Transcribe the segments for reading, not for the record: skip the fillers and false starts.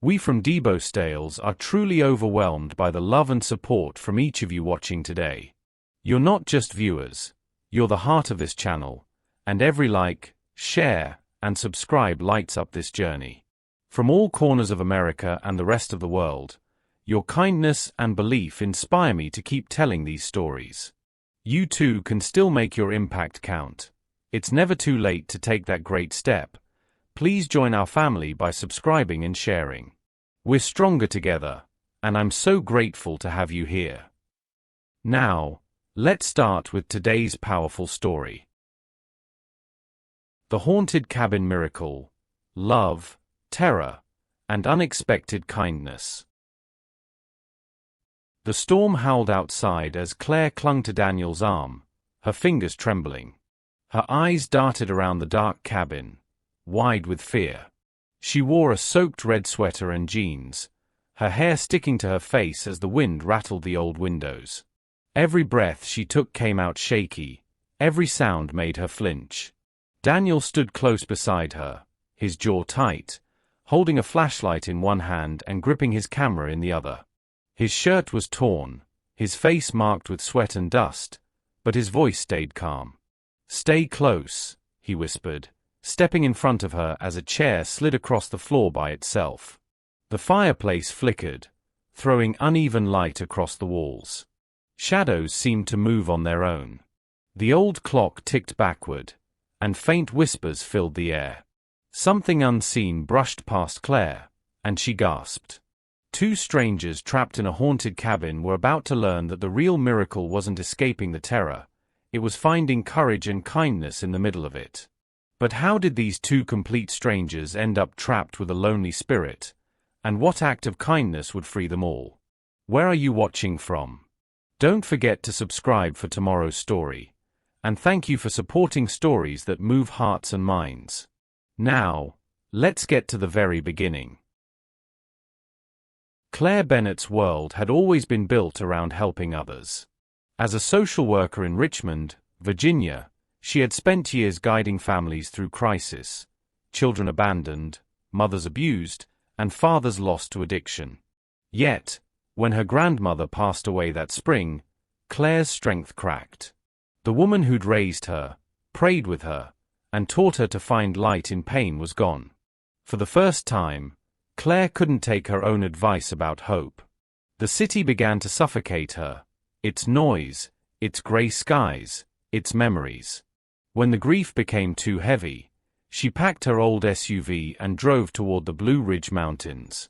We from Debo Stales are truly overwhelmed by the love and support from each of you watching today. You're not just viewers, you're the heart of this channel, and every like, share, and subscribe lights up this journey. From all corners of America and the rest of the world, your kindness and belief inspire me to keep telling these stories. You too can still make your impact count. It's never too late to take that great step. Please join our family by subscribing and sharing. We're stronger together, and I'm so grateful to have you here. Now, let's start with today's powerful story. The Haunted Cabin Miracle: Love, Terror, and Unexpected Kindness. The storm howled outside as Claire clung to Daniel's arm, her fingers trembling. Her eyes darted around the dark cabin, wide with fear. She wore a soaked red sweater and jeans, her hair sticking to her face as the wind rattled the old windows. Every breath she took came out shaky, every sound made her flinch. Daniel stood close beside her, his jaw tight, holding a flashlight in one hand and gripping his camera in the other. His shirt was torn, his face marked with sweat and dust, but his voice stayed calm. "Stay close," he whispered, stepping in front of her as a chair slid across the floor by itself. The fireplace flickered, throwing uneven light across the walls. Shadows seemed to move on their own. The old clock ticked backward, and faint whispers filled the air. Something unseen brushed past Claire, and she gasped. Two strangers trapped in a haunted cabin were about to learn that the real miracle wasn't escaping the terror, it was finding courage and kindness in the middle of it. But how did these two complete strangers end up trapped with a lonely spirit, and what act of kindness would free them all? Where are you watching from? Don't forget to subscribe for tomorrow's story, and thank you for supporting stories that move hearts and minds. Now, let's get to the very beginning. Claire Bennett's world had always been built around helping others. As a social worker in Richmond, Virginia, she had spent years guiding families through crisis, children abandoned, mothers abused, and fathers lost to addiction. Yet, when her grandmother passed away that spring, Claire's strength cracked. The woman who'd raised her, prayed with her, and taught her to find light in pain was gone. For the first time, Claire couldn't take her own advice about hope. The city began to suffocate her, its noise, its grey skies, its memories. When the grief became too heavy, she packed her old SUV and drove toward the Blue Ridge Mountains.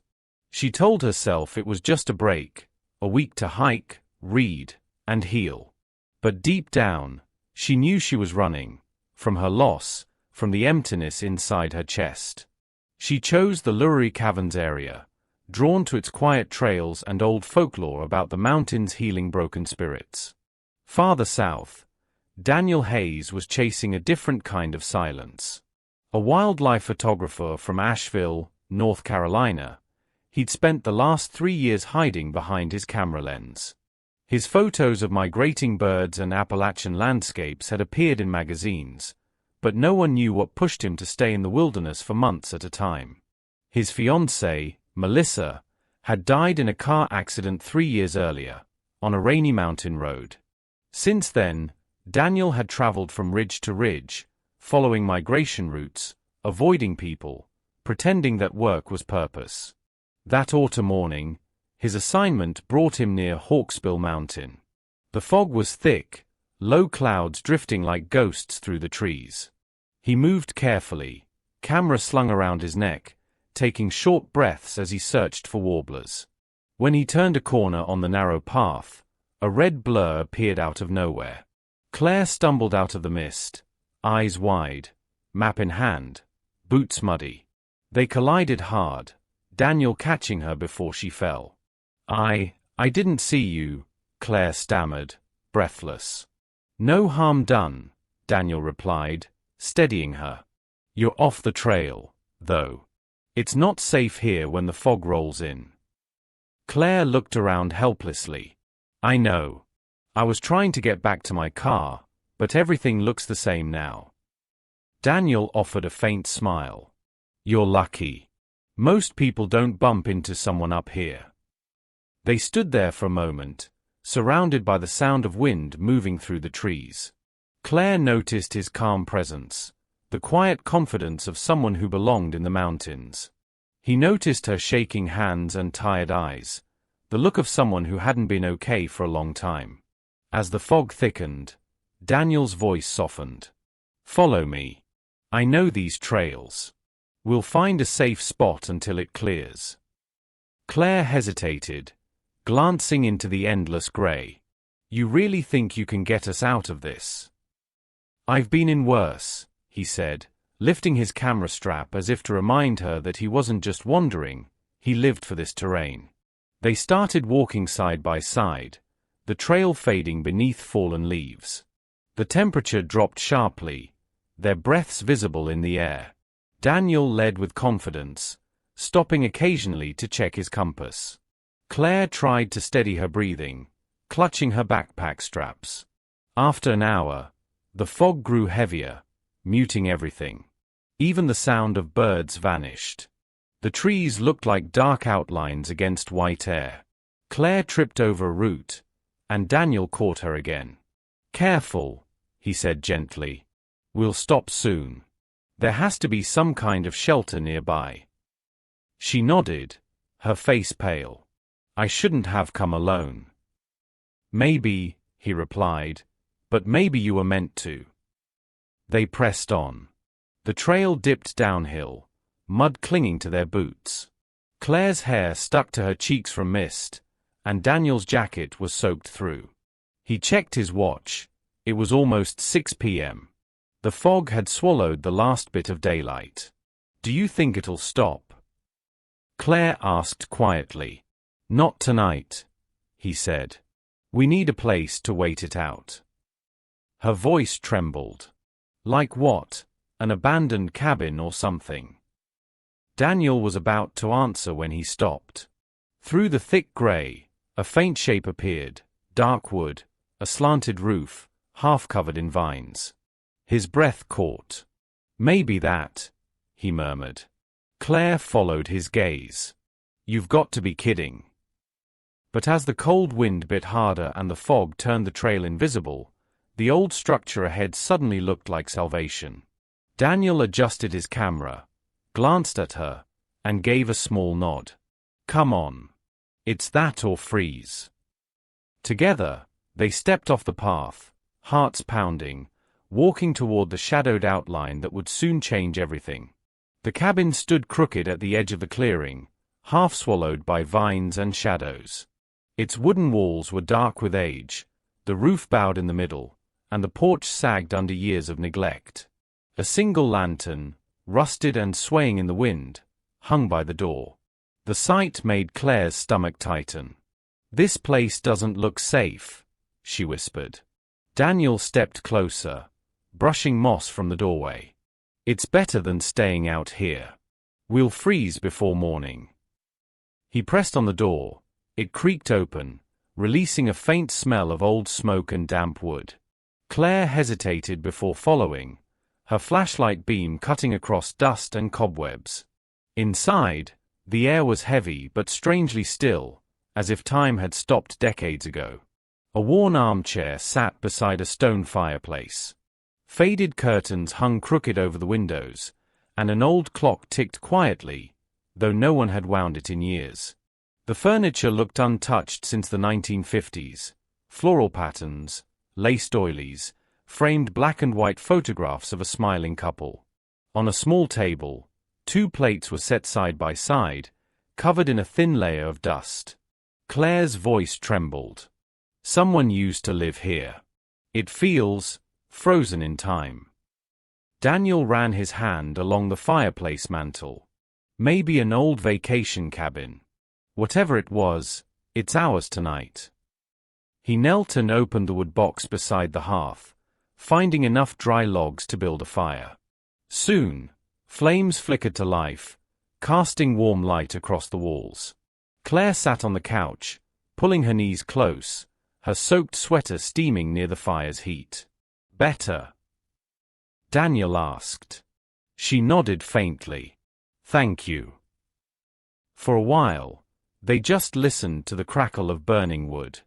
She told herself it was just a break, a week to hike, read, and heal. But deep down, she knew she was running, from her loss, from the emptiness inside her chest. She chose the Lurie Caverns area, drawn to its quiet trails and old folklore about the mountain's healing broken spirits. Farther south, Daniel Hayes was chasing a different kind of silence. A wildlife photographer from Asheville, North Carolina, he'd spent the last 3 years hiding behind his camera lens. His photos of migrating birds and Appalachian landscapes had appeared in magazines, but no one knew what pushed him to stay in the wilderness for months at a time. His fiancée, Melissa, had died in a car accident 3 years earlier, on a rainy mountain road. Since then, Daniel had traveled from ridge to ridge, following migration routes, avoiding people, pretending that work was purpose. That autumn morning, his assignment brought him near Hawksbill Mountain. The fog was thick, low clouds drifting like ghosts through the trees. He moved carefully, camera slung around his neck, taking short breaths as he searched for warblers. When he turned a corner on the narrow path, a red blur appeared out of nowhere. Claire stumbled out of the mist, eyes wide, map in hand, boots muddy. They collided hard, Daniel catching her before she fell. I didn't see you," Claire stammered, breathless. "No harm done," Daniel replied, steadying her. "You're off the trail, though. It's not safe here when the fog rolls in." Claire looked around helplessly. "I know. I was trying to get back to my car, but everything looks the same now." Daniel offered a faint smile. "You're lucky. Most people don't bump into someone up here. They stood there for a moment, surrounded by the sound of wind moving through the trees. Claire noticed his calm presence, the quiet confidence of someone who belonged in the mountains. He noticed her shaking hands and tired eyes, the look of someone who hadn't been okay for a long time. As the fog thickened, Daniel's voice softened. "Follow me. I know these trails. We'll find a safe spot until it clears." Claire hesitated, glancing into the endless gray. "You really think you can get us out of this?" "I've been in worse," he said, lifting his camera strap as if to remind her that he wasn't just wandering, he lived for this terrain. They started walking side by side, the trail fading beneath fallen leaves. The temperature dropped sharply, their breaths visible in the air. Daniel led with confidence, stopping occasionally to check his compass. Claire tried to steady her breathing, clutching her backpack straps. After an hour, the fog grew heavier, muting everything. Even the sound of birds vanished. The trees looked like dark outlines against white air. Claire tripped over a root, and Daniel caught her again. "Careful," he said gently. "We'll stop soon. There has to be some kind of shelter nearby." She nodded, her face pale. "I shouldn't have come alone." "Maybe," he replied, "but maybe you were meant to." They pressed on. The trail dipped downhill, mud clinging to their boots. Claire's hair stuck to her cheeks from mist, and Daniel's jacket was soaked through. He checked his watch. It was almost 6 p.m. The fog had swallowed the last bit of daylight. "Do you think it'll stop?" Claire asked quietly. "Not tonight," he said. "We need a place to wait it out." Her voice trembled. "Like what? An abandoned cabin or something?" Daniel was about to answer when he stopped. Through the thick gray, a faint shape appeared, dark wood, a slanted roof, half covered in vines. His breath caught. "Maybe that," he murmured. Claire followed his gaze. "You've got to be kidding." But as the cold wind bit harder and the fog turned the trail invisible, the old structure ahead suddenly looked like salvation. Daniel adjusted his camera, glanced at her, and gave a small nod. "Come on. It's that or freeze." Together, they stepped off the path, hearts pounding, walking toward the shadowed outline that would soon change everything. The cabin stood crooked at the edge of the clearing, half swallowed by vines and shadows. Its wooden walls were dark with age, the roof bowed in the middle, and the porch sagged under years of neglect. A single lantern, rusted and swaying in the wind, hung by the door. The sight made Claire's stomach tighten. "This place doesn't look safe," she whispered. Daniel stepped closer, brushing moss from the doorway. "It's better than staying out here. We'll freeze before morning." He pressed on the door. It creaked open, releasing a faint smell of old smoke and damp wood. Claire hesitated before following, her flashlight beam cutting across dust and cobwebs. Inside, the air was heavy but strangely still, as if time had stopped decades ago. A worn armchair sat beside a stone fireplace. Faded curtains hung crooked over the windows, and an old clock ticked quietly, though no one had wound it in years. The furniture looked untouched since the 1950s. Floral patterns, lace doilies, framed black and white photographs of a smiling couple. On a small table, 2 plates were set side by side, covered in a thin layer of dust. Claire's voice trembled. "Someone used to live here. It feels frozen in time." Daniel ran his hand along the fireplace mantel. "Maybe an old vacation cabin. Whatever it was, it's ours tonight." He knelt and opened the wood box beside the hearth, finding enough dry logs to build a fire. Soon, flames flickered to life, casting warm light across the walls. Claire sat on the couch, pulling her knees close, her soaked sweater steaming near the fire's heat. "Better?" Daniel asked. She nodded faintly. "Thank you." For a while, they just listened to the crackle of burning wood.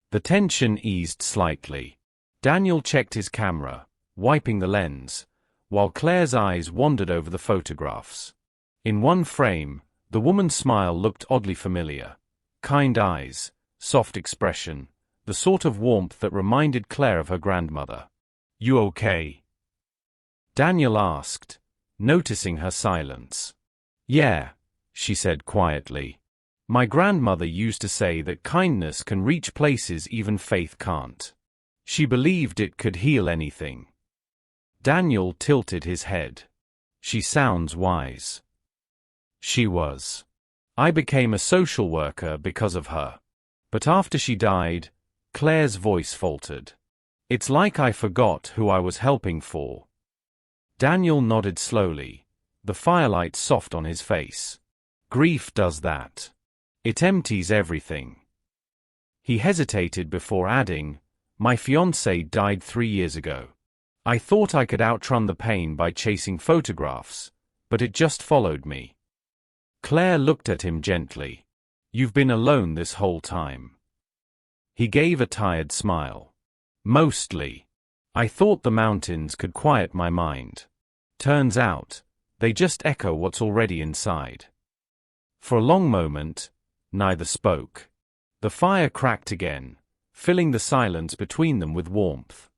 The tension eased slightly. Daniel checked his camera, wiping the lens, while Claire's eyes wandered over the photographs. In one frame, the woman's smile looked oddly familiar. Kind eyes, soft expression, the sort of warmth that reminded Claire of her grandmother. "You okay?" Daniel asked, noticing her silence. "Yeah," she said quietly. "My grandmother used to say that kindness can reach places even faith can't. She believed it could heal anything." Daniel tilted his head. "She sounds wise." She was. "I became a social worker because of her. But after she died," Claire's voice faltered. "It's like I forgot who I was helping for." Daniel nodded slowly, the firelight soft on his face. "Grief does that. It empties everything." He hesitated before adding, "My fiancée died 3 years ago. I thought I could outrun the pain by chasing photographs, but it just followed me." Claire looked at him gently. "You've been alone this whole time." He gave a tired smile. "Mostly. I thought the mountains could quiet my mind. Turns out, they just echo what's already inside." For a long moment, neither spoke. The fire cracked again, filling the silence between them with warmth.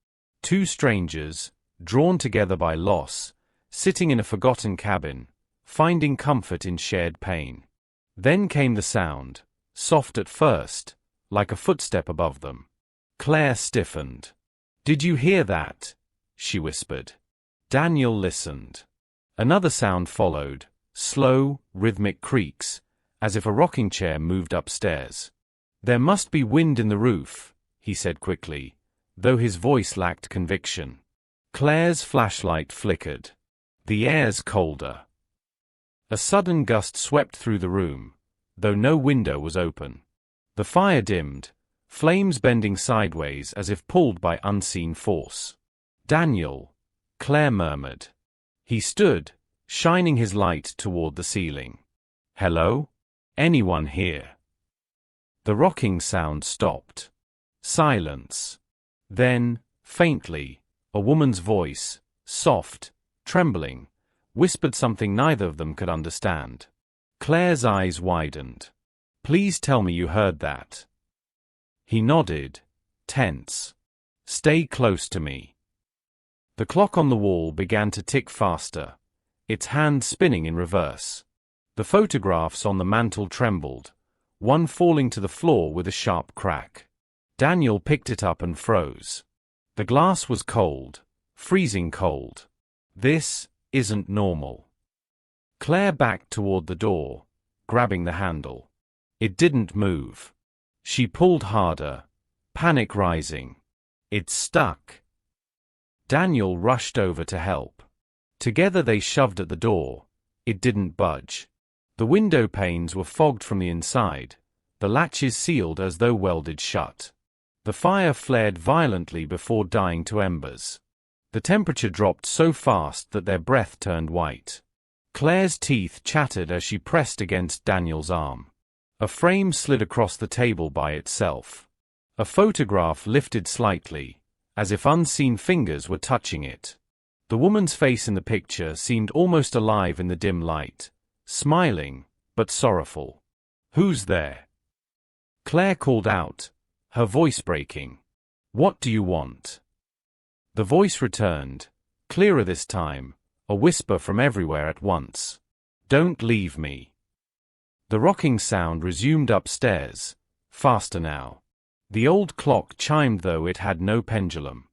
Two strangers, drawn together by loss, sitting in a forgotten cabin, finding comfort in shared pain. Then came the sound, soft at first, like a footstep above them. Claire stiffened. "Did you hear that?" she whispered. Daniel listened. Another sound followed, slow, rhythmic creaks, as if a rocking chair moved upstairs. "There must be wind in the roof," he said quickly, though his voice lacked conviction. Claire's flashlight flickered. "The air's colder." A sudden gust swept through the room, though no window was open. The fire dimmed, flames bending sideways as if pulled by unseen force. "Daniel," Claire murmured. He stood, shining his light toward the ceiling. "Hello? Anyone here?" The rocking sound stopped. Silence. Then, faintly, a woman's voice, soft, trembling, whispered something neither of them could understand. Claire's eyes widened. "Please tell me you heard that." He nodded, tense. "Stay close to me." The clock on the wall began to tick faster, its hands spinning in reverse. The photographs on the mantel trembled, one falling to the floor with a sharp crack. Daniel picked it up and froze. The glass was cold, freezing cold. "This isn't normal." Claire backed toward the door, grabbing the handle. It didn't move. She pulled harder, panic rising. "It's stuck." Daniel rushed over to help. Together they shoved at the door. It didn't budge. The window panes were fogged from the inside, the latches sealed as though welded shut. The fire flared violently before dying to embers. The temperature dropped so fast that their breath turned white. Claire's teeth chattered as she pressed against Daniel's arm. A frame slid across the table by itself. A photograph lifted slightly, as if unseen fingers were touching it. The woman's face in the picture seemed almost alive in the dim light, smiling, but sorrowful. "Who's there?" Claire called out, her voice breaking. "What do you want?" The voice returned, clearer this time, a whisper from everywhere at once. "Don't leave me." The rocking sound resumed upstairs, faster now. The old clock chimed though it had no pendulum.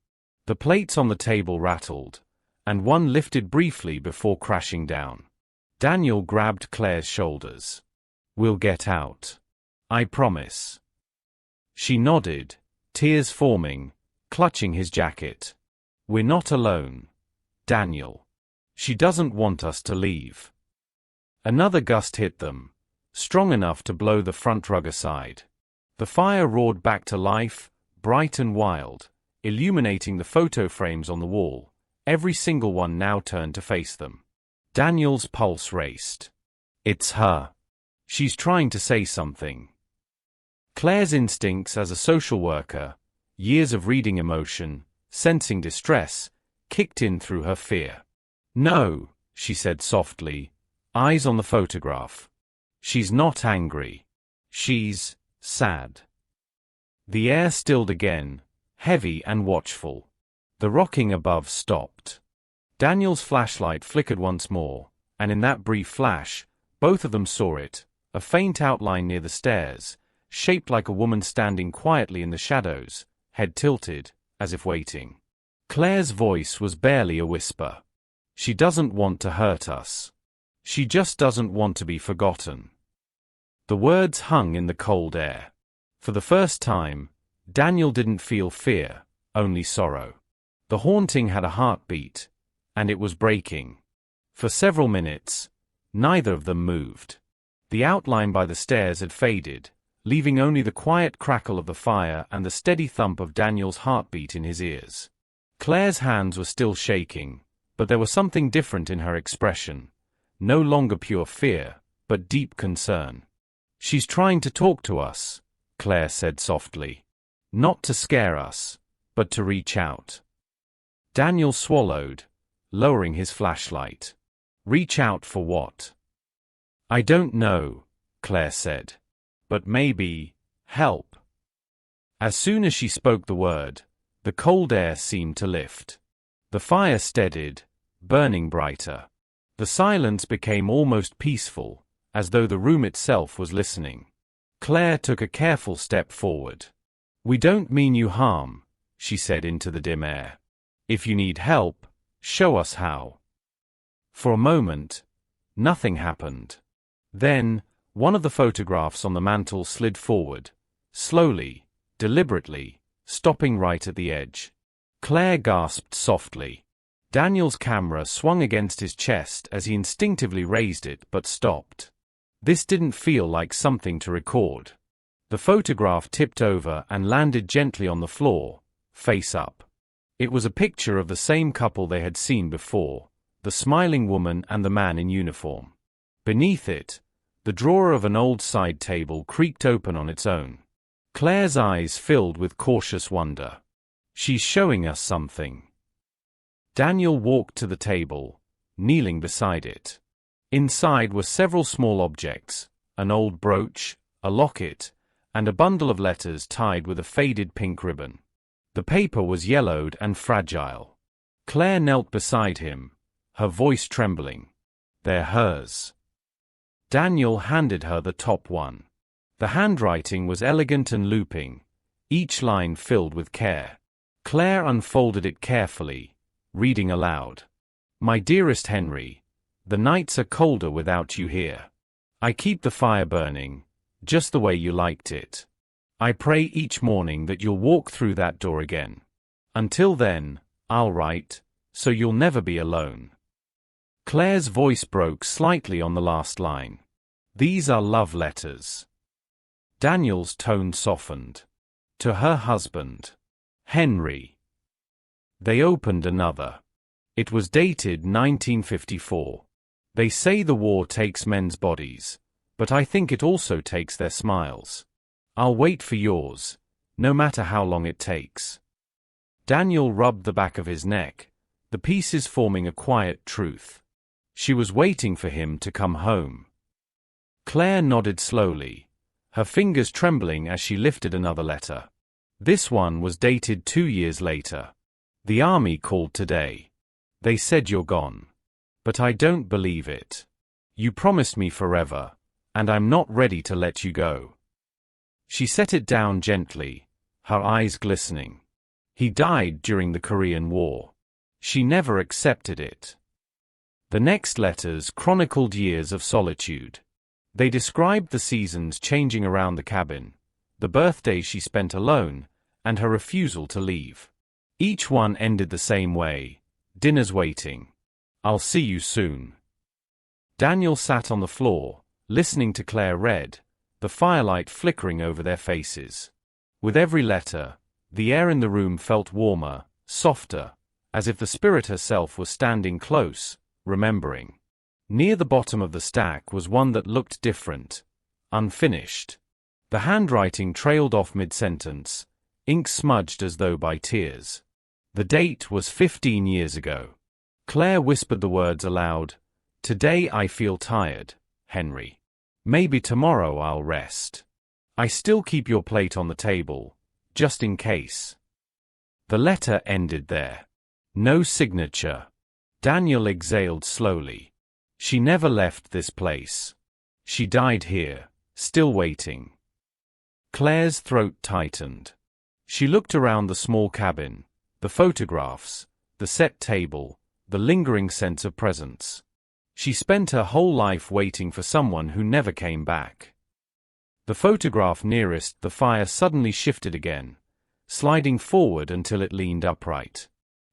The plates on the table rattled, and one lifted briefly before crashing down. Daniel grabbed Claire's shoulders. "We'll get out. I promise." She nodded, tears forming, clutching his jacket. "We're not alone, Daniel. She doesn't want us to leave." Another gust hit them, strong enough to blow the front rug aside. The fire roared back to life, bright and wild, illuminating the photo frames on the wall, every single one now turned to face them. Daniel's pulse raced. "It's her." She's trying to say something. Claire's instincts as a social worker, years of reading emotion, sensing distress, kicked in through her fear. No, she said softly, eyes on the photograph. She's not angry. She's sad. The air stilled again, heavy and watchful. The rocking above stopped. Daniel's flashlight flickered once more, and in that brief flash, both of them saw it, a faint outline near the stairs, shaped like a woman standing quietly in the shadows, head tilted, as if waiting. Claire's voice was barely a whisper. She doesn't want to hurt us. She just doesn't want to be forgotten. The words hung in the cold air. For the first time, Daniel didn't feel fear, only sorrow. The haunting had a heartbeat, and it was breaking. For several minutes, neither of them moved. The outline by the stairs had faded, leaving only the quiet crackle of the fire and the steady thump of Daniel's heartbeat in his ears. Claire's hands were still shaking, but there was something different in her expression. No longer pure fear, but deep concern. She's trying to talk to us, Claire said softly. Not to scare us, but to reach out. Daniel swallowed, lowering his flashlight. Reach out for what? I don't know, Claire said. But maybe, help. As soon as she spoke the word, the cold air seemed to lift. The fire steadied, burning brighter. The silence became almost peaceful, as though the room itself was listening. Claire took a careful step forward. We don't mean you harm, she said into the dim air. If you need help, show us how. For a moment, nothing happened. Then, one of the photographs on the mantel slid forward, slowly, deliberately, stopping right at the edge. Claire gasped softly. Daniel's camera swung against his chest as he instinctively raised it but stopped. This didn't feel like something to record. The photograph tipped over and landed gently on the floor, face up. It was a picture of the same couple they had seen before, the smiling woman and the man in uniform. Beneath it, the drawer of an old side table creaked open on its own. Claire's eyes filled with cautious wonder. She's showing us something. Daniel walked to the table, kneeling beside it. Inside were several small objects, an old brooch, a locket, and a bundle of letters tied with a faded pink ribbon. The paper was yellowed and fragile. Claire knelt beside him, her voice trembling. They're hers. Daniel handed her the top one. The handwriting was elegant and looping, each line filled with care. Claire unfolded it carefully, reading aloud. My dearest Henry, the nights are colder without you here. I keep the fire burning, just the way you liked it. I pray each morning that you'll walk through that door again. Until then, I'll write, so you'll never be alone. Claire's voice broke slightly on the last line. These are love letters. Daniel's tone softened. To her husband, Henry. They opened another. It was dated 1954. They say the war takes men's bodies, but I think it also takes their smiles. I'll wait for yours, no matter how long it takes. Daniel rubbed the back of his neck, the pieces forming a quiet truth. She was waiting for him to come home. Claire nodded slowly, her fingers trembling as she lifted another letter. This one was dated 2 years later. The army called today. They said you're gone. But I don't believe it. You promised me forever, and I'm not ready to let you go. She set it down gently, her eyes glistening. He died during the Korean War. She never accepted it. The next letters chronicled years of solitude. They described the seasons changing around the cabin, the birthdays she spent alone, and her refusal to leave. Each one ended the same way. Dinner's waiting. I'll see you soon. Daniel sat on the floor, listening to Claire read, the firelight flickering over their faces. With every letter, the air in the room felt warmer, softer, as if the spirit herself was standing close, remembering. Near the bottom of the stack was one that looked different, unfinished. The handwriting trailed off mid-sentence, ink smudged as though by tears. The date was 15 years ago. Claire whispered the words aloud. "Today I feel tired, Henry. Maybe tomorrow I'll rest. I still keep your plate on the table, just in case." The letter ended there. No signature. Daniel exhaled slowly. She never left this place. She died here, still waiting. Claire's throat tightened. She looked around the small cabin, the photographs, the set table, the lingering sense of presence. She spent her whole life waiting for someone who never came back. The photograph nearest the fire suddenly shifted again, sliding forward until it leaned upright.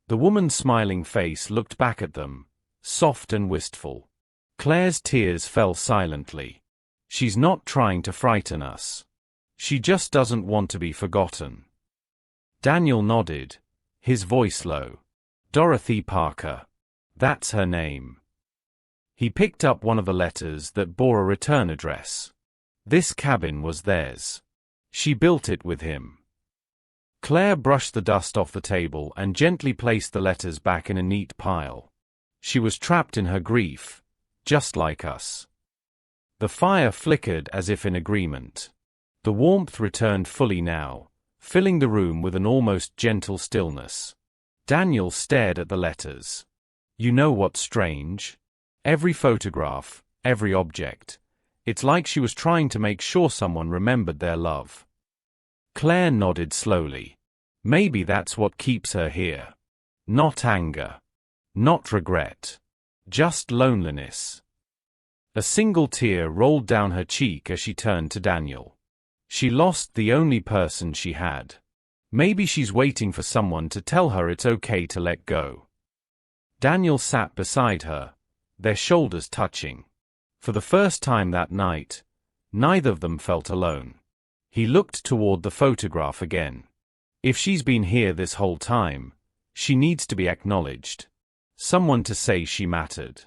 The woman's smiling face looked back at them, soft and wistful. Claire's tears fell silently. She's not trying to frighten us. She just doesn't want to be forgotten. Daniel nodded, his voice low. Dorothy Parker. That's her name. He picked up one of the letters that bore a return address. This cabin was theirs. She built it with him. Claire brushed the dust off the table and gently placed the letters back in a neat pile. She was trapped in her grief, just like us. The fire flickered as if in agreement. The warmth returned fully now, filling the room with an almost gentle stillness. Daniel stared at the letters. You know what's strange? Every photograph, every object. It's like she was trying to make sure someone remembered their love. Claire nodded slowly. Maybe that's what keeps her here. Not anger. Not regret. Just loneliness. A single tear rolled down her cheek as she turned to Daniel. She lost the only person she had. Maybe she's waiting for someone to tell her it's okay to let go. Daniel sat beside her, their shoulders touching. For the first time that night, neither of them felt alone. He looked toward the photograph again. If she's been here this whole time, she needs to be acknowledged. Someone to say she mattered.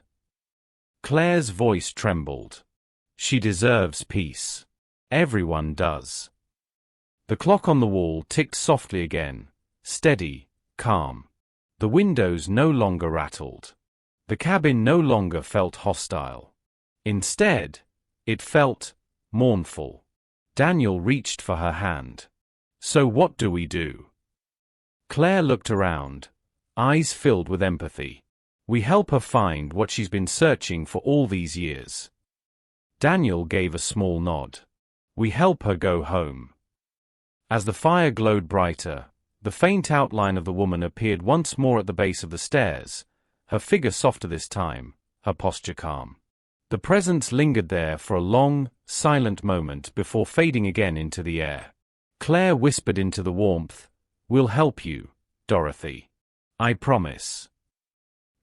Claire's voice trembled. She deserves peace. Everyone does. The clock on the wall ticked softly again, steady, calm. The windows no longer rattled. The cabin no longer felt hostile. Instead, it felt mournful. Daniel reached for her hand. So what do we do? Claire looked around, eyes filled with empathy. We help her find what she's been searching for all these years. Daniel gave a small nod. We help her go home. As the fire glowed brighter, the faint outline of the woman appeared once more at the base of the stairs, her figure softer this time, her posture calm. The presence lingered there for a long, silent moment before fading again into the air. Claire whispered into the warmth, "We'll help you, Dorothy. I promise."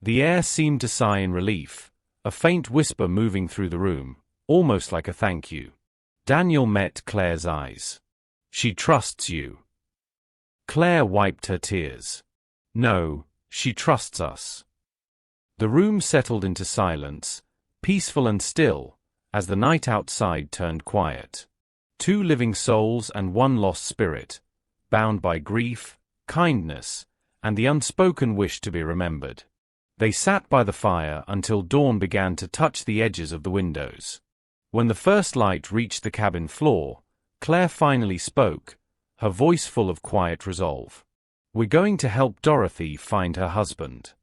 The air seemed to sigh in relief, a faint whisper moving through the room, almost like a thank you. Daniel met Claire's eyes. She trusts you. Claire wiped her tears. No, she trusts us. The room settled into silence, peaceful and still, as the night outside turned quiet. Two living souls and one lost spirit, bound by grief, kindness, and the unspoken wish to be remembered. They sat by the fire until dawn began to touch the edges of the windows. When the first light reached the cabin floor, Claire finally spoke, her voice full of quiet resolve. "We're going to help Dorothy find her husband."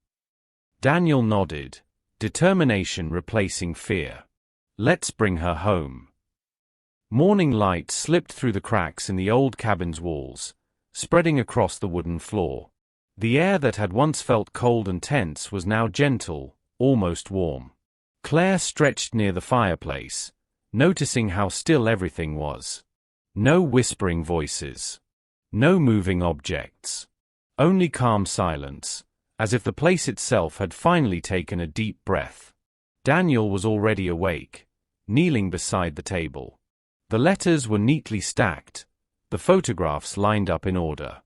Daniel nodded, determination replacing fear. "Let's bring her home." Morning light slipped through the cracks in the old cabin's walls, spreading across the wooden floor. The air that had once felt cold and tense was now gentle, almost warm. Claire stretched near the fireplace, noticing how still everything was. No whispering voices. No moving objects. Only calm silence, as if the place itself had finally taken a deep breath. Daniel was already awake, kneeling beside the table. The letters were neatly stacked, the photographs lined up in order.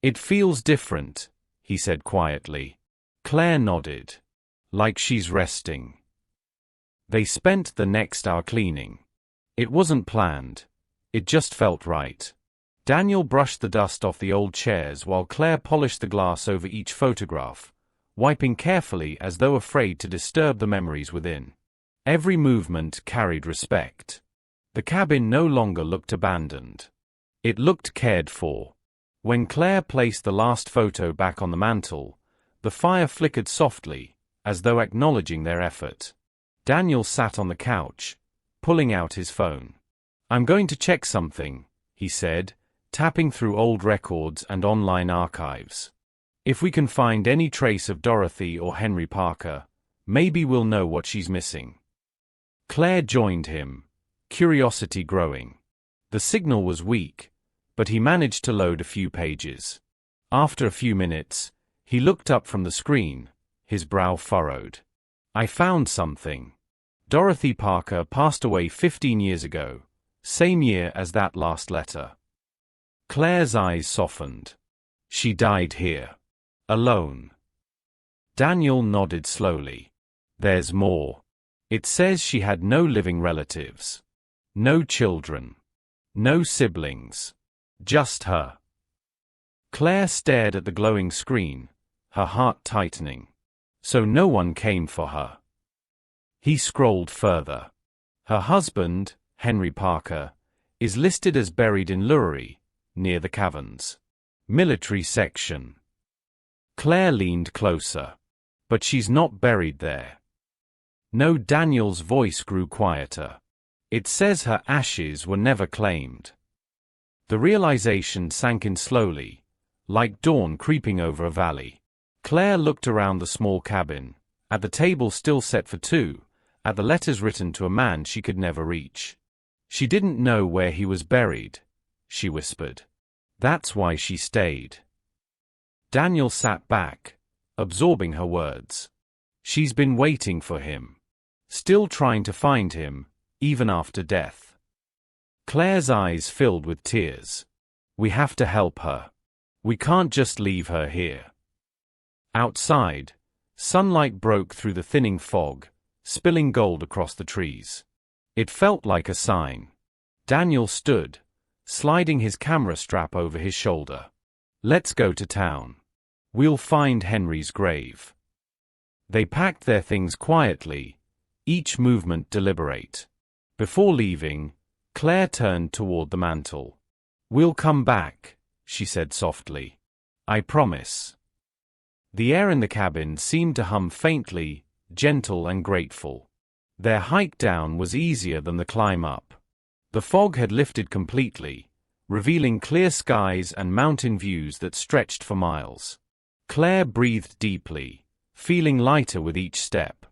"It feels different," he said quietly. Claire nodded. "Like she's resting." They spent the next hour cleaning. It wasn't planned. It just felt right. Daniel brushed the dust off the old chairs while Claire polished the glass over each photograph, wiping carefully as though afraid to disturb the memories within. Every movement carried respect. The cabin no longer looked abandoned. It looked cared for. When Claire placed the last photo back on the mantel, the fire flickered softly, as though acknowledging their effort. Daniel sat on the couch, pulling out his phone. "I'm going to check something," he said, tapping through old records and online archives. "If we can find any trace of Dorothy or Henry Parker, maybe we'll know what she's missing." Claire joined him, curiosity growing. The signal was weak, but he managed to load a few pages. After a few minutes, he looked up from the screen, his brow furrowed. "I found something. Dorothy Parker passed away 15 years ago, same year as that last letter." Claire's eyes softened. "She died here. Alone." Daniel nodded slowly. "There's more. It says she had no living relatives. No children. No siblings. Just her." Claire stared at the glowing screen, her heart tightening. So no one came for her. He scrolled further. "Her husband, Henry Parker, is listed as buried in Luray, near the caverns. Military section." Claire leaned closer. "But she's not buried there." No, Daniel's voice grew quieter. "It says her ashes were never claimed." The realization sank in slowly, like dawn creeping over a valley. Claire looked around the small cabin, at the table still set for two, at the letters written to a man she could never reach. She didn't know where he was buried, she whispered. That's why she stayed. Daniel sat back, absorbing her words. She's been waiting for him. Still trying to find him, even after death. Claire's eyes filled with tears. "We have to help her. We can't just leave her here." Outside, sunlight broke through the thinning fog, spilling gold across the trees. It felt like a sign. Daniel stood, sliding his camera strap over his shoulder. "Let's go to town. We'll find Henry's grave." They packed their things quietly, each movement deliberate. Before leaving, Claire turned toward the mantel. "We'll come back," she said softly. "I promise." The air in the cabin seemed to hum faintly, gentle and grateful. Their hike down was easier than the climb up. The fog had lifted completely, revealing clear skies and mountain views that stretched for miles. Claire breathed deeply, feeling lighter with each step.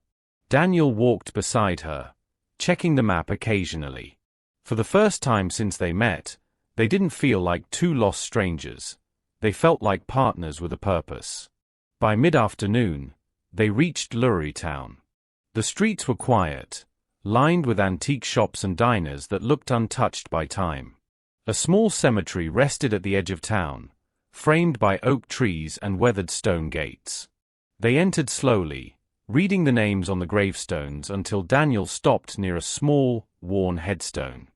Daniel walked beside her, checking the map occasionally. For the first time since they met, they didn't feel like two lost strangers. They felt like partners with a purpose. By mid-afternoon, they reached Luray town. The streets were quiet, lined with antique shops and diners that looked untouched by time. A small cemetery rested at the edge of town, framed by oak trees and weathered stone gates. They entered slowly, reading the names on the gravestones until Daniel stopped near a small, worn headstone.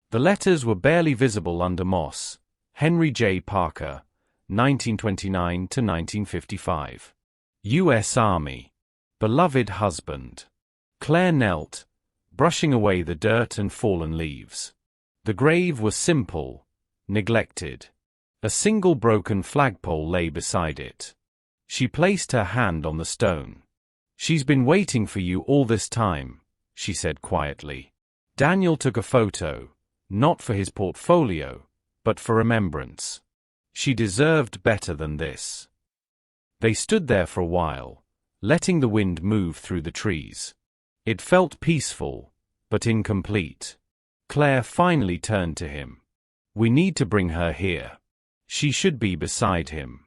The letters were barely visible under moss. Henry J. Parker, 1929 to 1955. U.S. Army. Beloved husband. Claire knelt, brushing away the dirt and fallen leaves. The grave was simple, neglected. A single broken flagpole lay beside it. She placed her hand on the stone. "She's been waiting for you all this time," she said quietly. Daniel took a photo, not for his portfolio, but for remembrance. She deserved better than this. They stood there for a while, letting the wind move through the trees. It felt peaceful, but incomplete. Claire finally turned to him. "We need to bring her here. She should be beside him."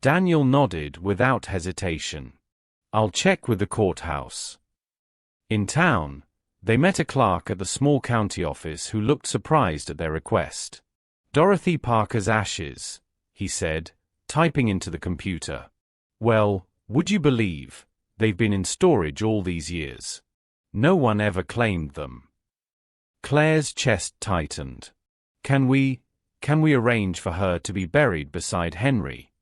Daniel nodded without hesitation. "I'll check with the courthouse." In town, they met a clerk at the small county office who looked surprised at their request. "Dorothy Parker's ashes," he said, typing into the computer. "Well, would you believe, they've been in storage all these years. No one ever claimed them." Claire's chest tightened. Can we arrange for her to be buried beside Henry?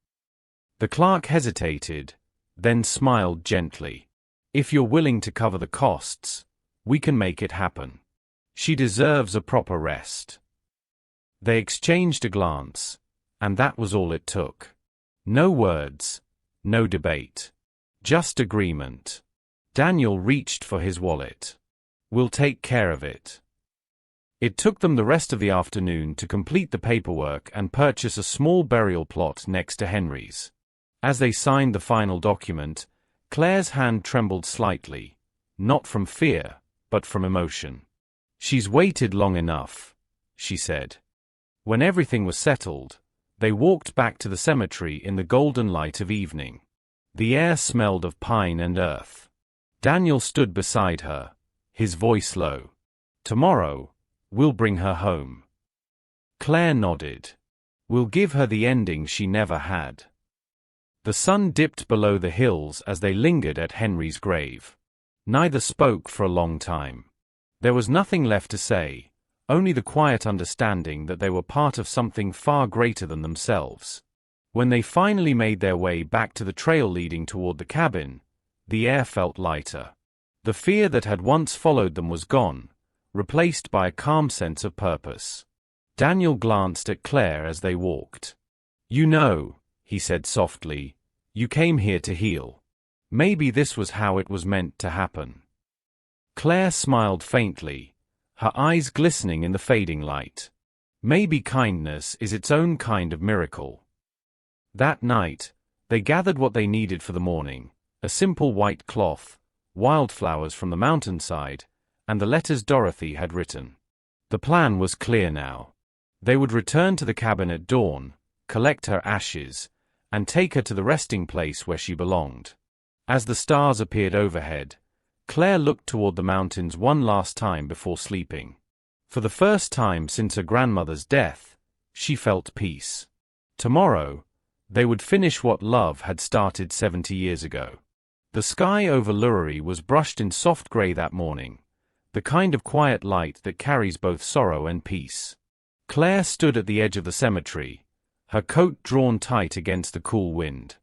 The clerk hesitated, then smiled gently. If you're willing to cover the costs, we can make it happen. She deserves a proper rest. They exchanged a glance, and that was all it took. No words, no debate. Just agreement. Daniel reached for his wallet. We'll take care of it. It took them the rest of the afternoon to complete the paperwork and purchase a small burial plot next to Henry's. As they signed the final document, Claire's hand trembled slightly, not from fear, but from emotion. She's waited long enough, she said. When everything was settled, they walked back to the cemetery in the golden light of evening. The air smelled of pine and earth. Daniel stood beside her, his voice low. Tomorrow, we'll bring her home. Claire nodded. We'll give her the ending she never had. The sun dipped below the hills as they lingered at Henry's grave. Neither spoke for a long time. There was nothing left to say, only the quiet understanding that they were part of something far greater than themselves. When they finally made their way back to the trail leading toward the cabin, the air felt lighter. The fear that had once followed them was gone, replaced by a calm sense of purpose. Daniel glanced at Claire as they walked. You know, he said softly, you came here to heal. Maybe this was how it was meant to happen. Claire smiled faintly, her eyes glistening in the fading light. Maybe kindness is its own kind of miracle. That night, they gathered what they needed for the morning, a simple white cloth, wildflowers from the mountainside, and the letters Dorothy had written. The plan was clear now. They would return to the cabin at dawn, collect her ashes, and take her to the resting place where she belonged. As the stars appeared overhead, Claire looked toward the mountains one last time before sleeping. For the first time since her grandmother's death, she felt peace. Tomorrow, they would finish what love had started 70 years ago. The sky over Lurry was brushed in soft gray that morning, the kind of quiet light that carries both sorrow and peace. Claire stood at the edge of the cemetery, her coat drawn tight against the cool wind.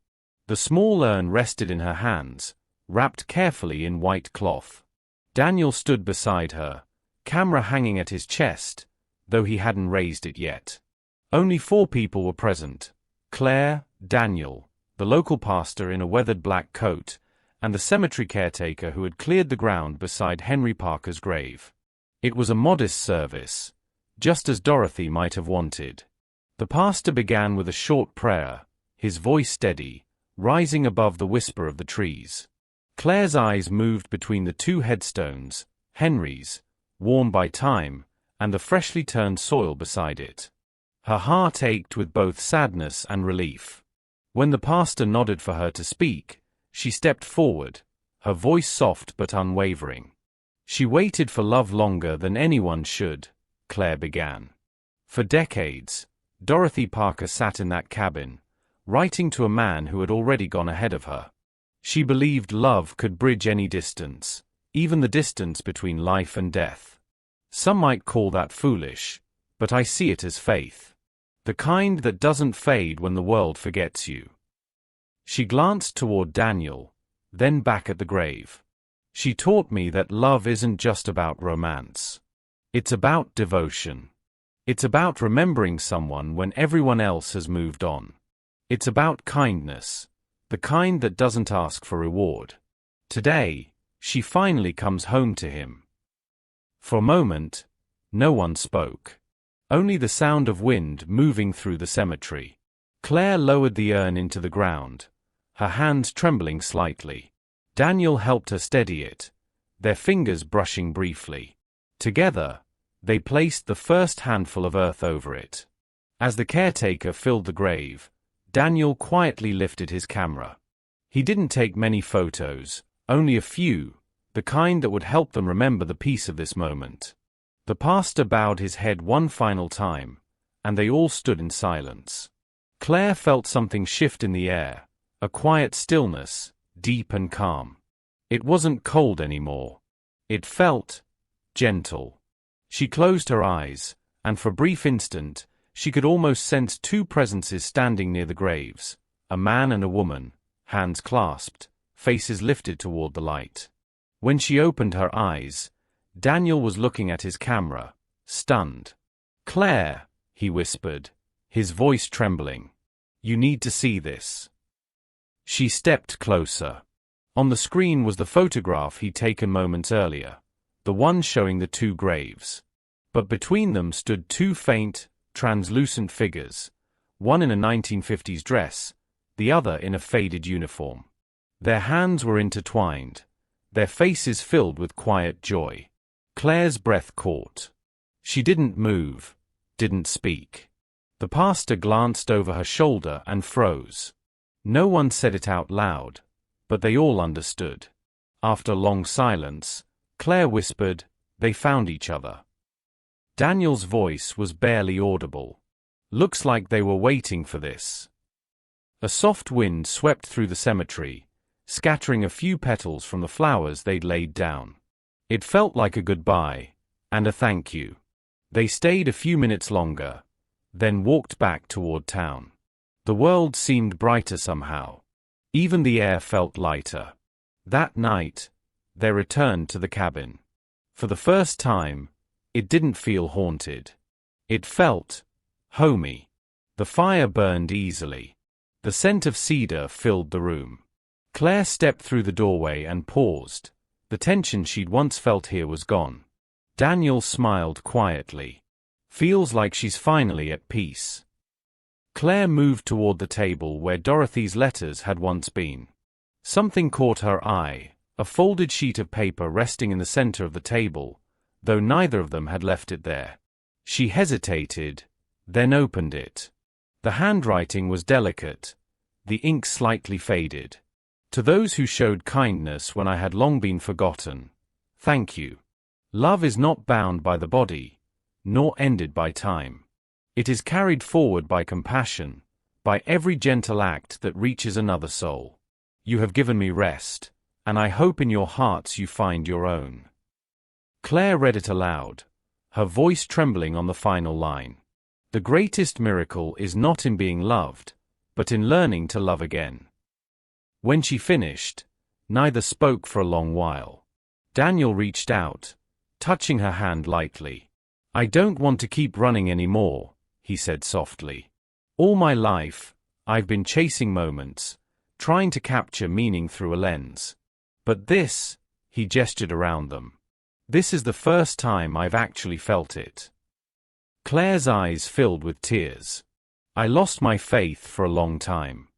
The small urn rested in her hands, wrapped carefully in white cloth. Daniel stood beside her, camera hanging at his chest, though he hadn't raised it yet. Only 4 people were present: Claire, Daniel, the local pastor in a weathered black coat, and the cemetery caretaker who had cleared the ground beside Henry Parker's grave. It was a modest service, just as Dorothy might have wanted. The pastor began with a short prayer, his voice steady, rising above the whisper of the trees. Claire's eyes moved between the 2 headstones, Henry's, worn by time, and the freshly turned soil beside it. Her heart ached with both sadness and relief. When the pastor nodded for her to speak, she stepped forward, her voice soft but unwavering. She waited for love longer than anyone should, Claire began. For decades, Dorothy Parker sat in that cabin, writing to a man who had already gone ahead of her. She believed love could bridge any distance, even the distance between life and death. Some might call that foolish, but I see it as faith. The kind that doesn't fade when the world forgets you. She glanced toward Daniel, then back at the grave. She taught me that love isn't just about romance. It's about devotion. It's about remembering someone when everyone else has moved on. It's about kindness, the kind that doesn't ask for reward. Today, she finally comes home to him. For a moment, no one spoke. Only the sound of wind moving through the cemetery. Claire lowered the urn into the ground, her hands trembling slightly. Daniel helped her steady it, their fingers brushing briefly. Together, they placed the first handful of earth over it. As the caretaker filled the grave, Daniel quietly lifted his camera. He didn't take many photos, only a few, the kind that would help them remember the peace of this moment. The pastor bowed his head one final time, and they all stood in silence. Claire felt something shift in the air, a quiet stillness, deep and calm. It wasn't cold anymore. It felt gentle. She closed her eyes, and for a brief instant, she could almost sense two presences standing near the graves, a man and a woman, hands clasped, faces lifted toward the light. When she opened her eyes, Daniel was looking at his camera, stunned. "Claire," he whispered, his voice trembling. "You need to see this." She stepped closer. On the screen was the photograph he'd taken moments earlier, the one showing the two graves. But between them stood two faint, translucent figures, one in a 1950s dress, the other in a faded uniform. Their hands were intertwined, their faces filled with quiet joy. Claire's breath caught. She didn't move, didn't speak. The pastor glanced over her shoulder and froze. No one said it out loud, but they all understood. After a long silence, Claire whispered, "They found each other." Daniel's voice was barely audible. "Looks like they were waiting for this." A soft wind swept through the cemetery, scattering a few petals from the flowers they'd laid down. It felt like a goodbye, and a thank you. They stayed a few minutes longer, then walked back toward town. The world seemed brighter somehow. Even the air felt lighter. That night, they returned to the cabin. For the first time, it didn't feel haunted. It felt homey. The fire burned easily. The scent of cedar filled the room. Claire stepped through the doorway and paused. The tension she'd once felt here was gone. Daniel smiled quietly. "Feels like she's finally at peace." Claire moved toward the table where Dorothy's letters had once been. Something caught her eye, a folded sheet of paper resting in the center of the table, though neither of them had left it there. She hesitated, then opened it. The handwriting was delicate, the ink slightly faded. "To those who showed kindness when I had long been forgotten, thank you. Love is not bound by the body, nor ended by time. It is carried forward by compassion, by every gentle act that reaches another soul. You have given me rest, and I hope in your hearts you find your own." Claire read it aloud, her voice trembling on the final line. "The greatest miracle is not in being loved, but in learning to love again." When she finished, neither spoke for a long while. Daniel reached out, touching her hand lightly. "I don't want to keep running anymore," he said softly. "All my life, I've been chasing moments, trying to capture meaning through a lens. But this," he gestured around them, "this is the first time I've actually felt it." Claire's eyes filled with tears. "I lost my faith for a long time.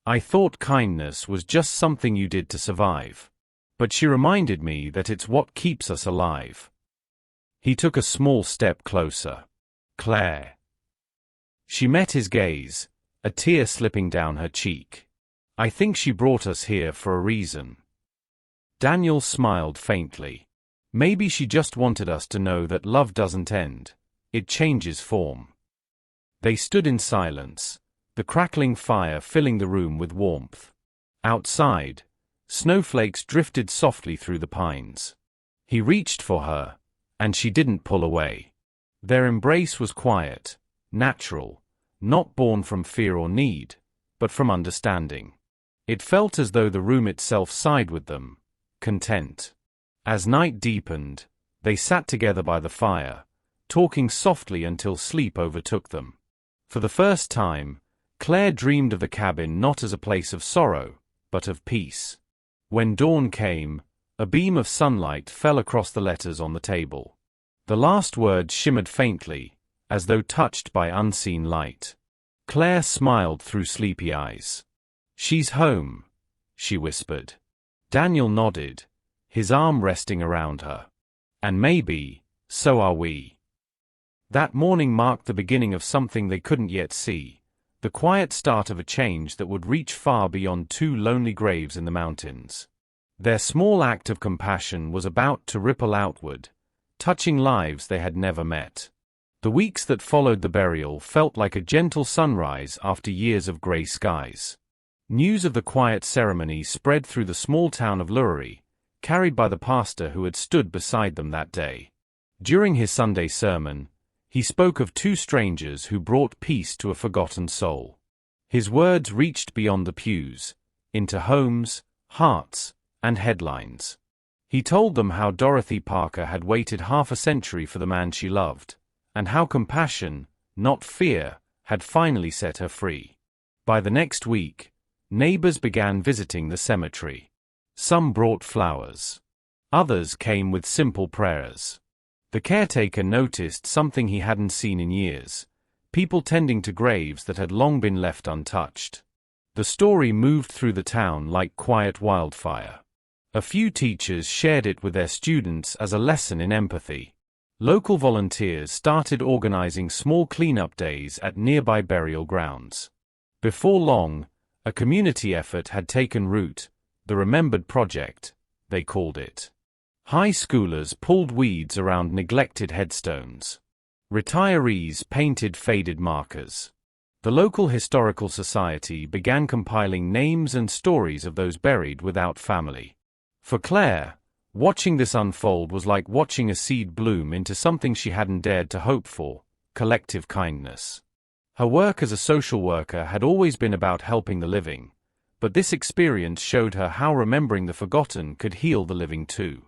I thought kindness was just something you did to survive. But she reminded me that it's what keeps us alive." He took a small step closer. "Claire." She met his gaze, a tear slipping down her cheek. "I think she brought us here for a reason." Daniel smiled faintly. "Maybe she just wanted us to know that love doesn't end. It changes form." They stood in silence, the crackling fire filling the room with warmth. Outside, snowflakes drifted softly through the pines. He reached for her, and she didn't pull away. Their embrace was quiet, natural, not born from fear or need, but from understanding. It felt as though the room itself sighed with them, content. As night deepened, they sat together by the fire, talking softly until sleep overtook them. For the first time, Claire dreamed of the cabin not as a place of sorrow, but of peace. When dawn came, a beam of sunlight fell across the letters on the table. The last words shimmered faintly, as though touched by unseen light. Claire smiled through sleepy eyes. "She's home," she whispered. Daniel nodded, his arm resting around her. "And maybe, so are we." That morning marked the beginning of something they couldn't yet see, the quiet start of a change that would reach far beyond two lonely graves in the mountains. Their small act of compassion was about to ripple outward, touching lives they had never met. The weeks that followed the burial felt like a gentle sunrise after years of gray skies. News of the quiet ceremony spread through the small town of Lurie, carried by the pastor who had stood beside them that day. During his Sunday sermon, he spoke of two strangers who brought peace to a forgotten soul. His words reached beyond the pews, into homes, hearts, and headlines. He told them how Dorothy Parker had waited half a century for the man she loved, and how compassion, not fear, had finally set her free. By the next week, neighbors began visiting the cemetery. Some brought flowers. Others came with simple prayers. The caretaker noticed something he hadn't seen in years: people tending to graves that had long been left untouched. The story moved through the town like quiet wildfire. A few teachers shared it with their students as a lesson in empathy. Local volunteers started organizing small cleanup days at nearby burial grounds. Before long, a community effort had taken root, the Remembered Project, they called it. High schoolers pulled weeds around neglected headstones. Retirees painted faded markers. The local historical society began compiling names and stories of those buried without family. For Claire, watching this unfold was like watching a seed bloom into something she hadn't dared to hope for: collective kindness. Her work as a social worker had always been about helping the living, but this experience showed her how remembering the forgotten could heal the living too.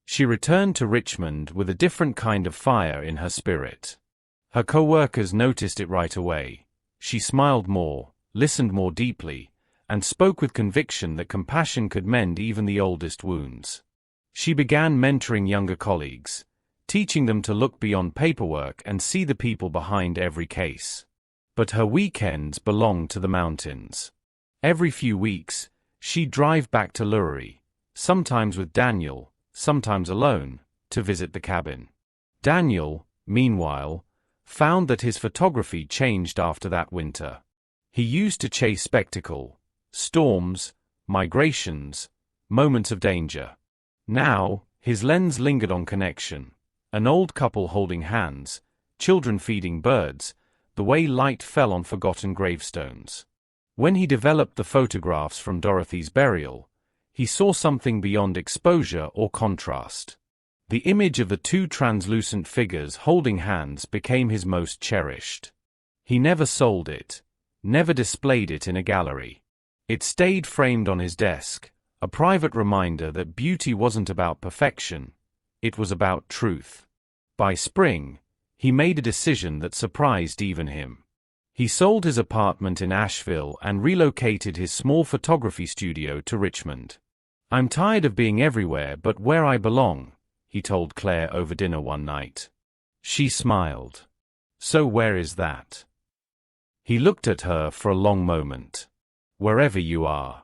She returned to Richmond with a different kind of fire in her spirit. Her co-workers noticed it right away. She smiled more, listened more deeply, and spoke with conviction that compassion could mend even the oldest wounds. She began mentoring younger colleagues, teaching them to look beyond paperwork and see the people behind every case. But her weekends belonged to the mountains. Every few weeks, she'd drive back to Luray, sometimes with Daniel, sometimes alone, to visit the cabin. Daniel, meanwhile, found that his photography changed after that winter. He used to chase spectacle: storms, migrations, moments of danger. Now, his lens lingered on connection: an old couple holding hands, children feeding birds, the way light fell on forgotten gravestones. When he developed the photographs from Dorothy's burial, he saw something beyond exposure or contrast. The image of the two translucent figures holding hands became his most cherished. He never sold it, never displayed it in a gallery. It stayed framed on his desk, a private reminder that beauty wasn't about perfection, it was about truth. By spring, he made a decision that surprised even him. He sold his apartment in Asheville and relocated his small photography studio to Richmond. "I'm tired of being everywhere but where I belong," he told Claire over dinner one night. She smiled. "So where is that?" He looked at her for a long moment. "Wherever you are."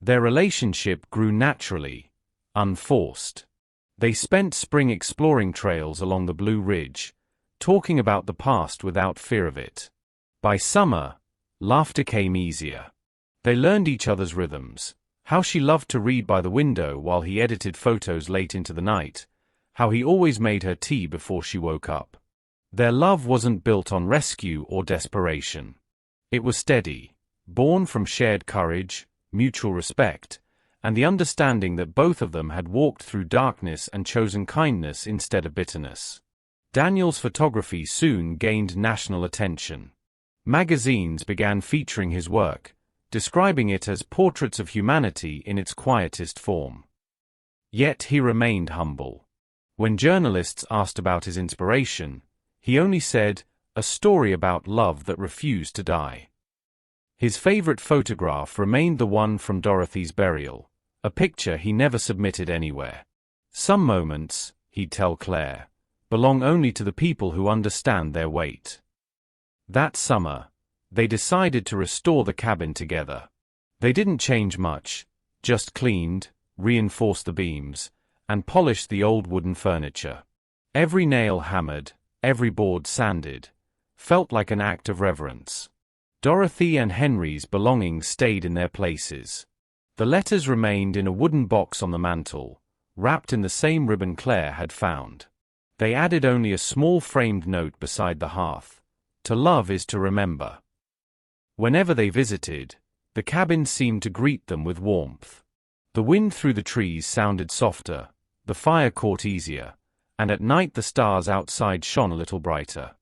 Their relationship grew naturally, unforced. They spent spring exploring trails along the Blue Ridge, talking about the past without fear of it. By summer, laughter came easier. They learned each other's rhythms: how she loved to read by the window while he edited photos late into the night, how he always made her tea before she woke up. Their love wasn't built on rescue or desperation. It was steady, born from shared courage, mutual respect, and the understanding that both of them had walked through darkness and chosen kindness instead of bitterness. Daniel's photography soon gained national attention. Magazines began featuring his work, describing it as portraits of humanity in its quietest form. Yet he remained humble. When journalists asked about his inspiration, he only said, "A story about love that refused to die." His favorite photograph remained the one from Dorothy's burial, a picture he never submitted anywhere. "Some moments," he'd tell Claire, "belong only to the people who understand their weight." That summer, they decided to restore the cabin together. They didn't change much, just cleaned, reinforced the beams, and polished the old wooden furniture. Every nail hammered, every board sanded, felt like an act of reverence. Dorothy and Henry's belongings stayed in their places. The letters remained in a wooden box on the mantel, wrapped in the same ribbon Claire had found. They added only a small framed note beside the hearth: "To love is to remember." Whenever they visited, the cabin seemed to greet them with warmth. The wind through the trees sounded softer, the fire caught easier, and at night the stars outside shone a little brighter.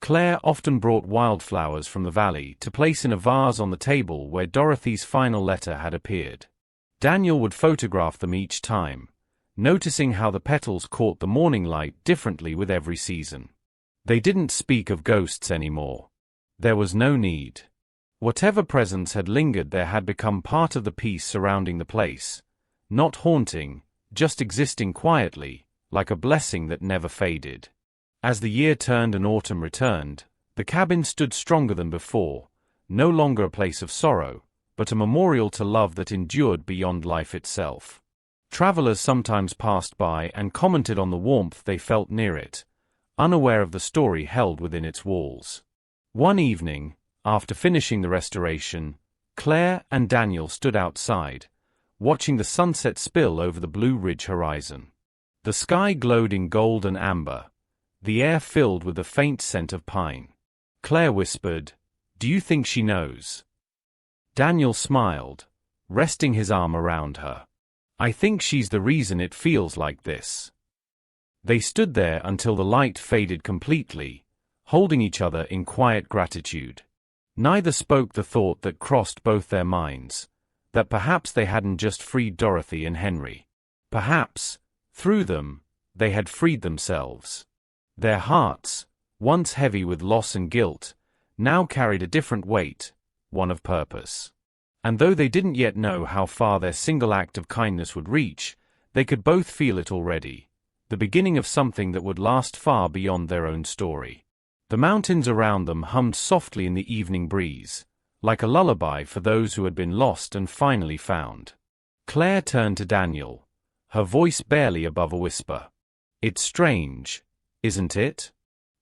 Claire often brought wildflowers from the valley to place in a vase on the table where Dorothy's final letter had appeared. Daniel would photograph them each time, noticing how the petals caught the morning light differently with every season. They didn't speak of ghosts anymore. There was no need. Whatever presence had lingered there had become part of the peace surrounding the place, not haunting, just existing quietly, like a blessing that never faded. As the year turned and autumn returned, the cabin stood stronger than before, no longer a place of sorrow, but a memorial to love that endured beyond life itself. Travelers sometimes passed by and commented on the warmth they felt near it, unaware of the story held within its walls. One evening, after finishing the restoration, Claire and Daniel stood outside, watching the sunset spill over the Blue Ridge horizon. The sky glowed in gold and amber, the air filled with the faint scent of pine. Claire whispered, "Do you think she knows?" Daniel smiled, resting his arm around her. "I think she's the reason it feels like this." They stood there until the light faded completely, holding each other in quiet gratitude. Neither spoke the thought that crossed both their minds, that perhaps they hadn't just freed Dorothy and Henry. Perhaps, through them, they had freed themselves. Their hearts, once heavy with loss and guilt, now carried a different weight, one of purpose. And though they didn't yet know how far their single act of kindness would reach, they could both feel it already, the beginning of something that would last far beyond their own story. The mountains around them hummed softly in the evening breeze, like a lullaby for those who had been lost and finally found. Claire turned to Daniel, her voice barely above a whisper. "It's strange, isn't it?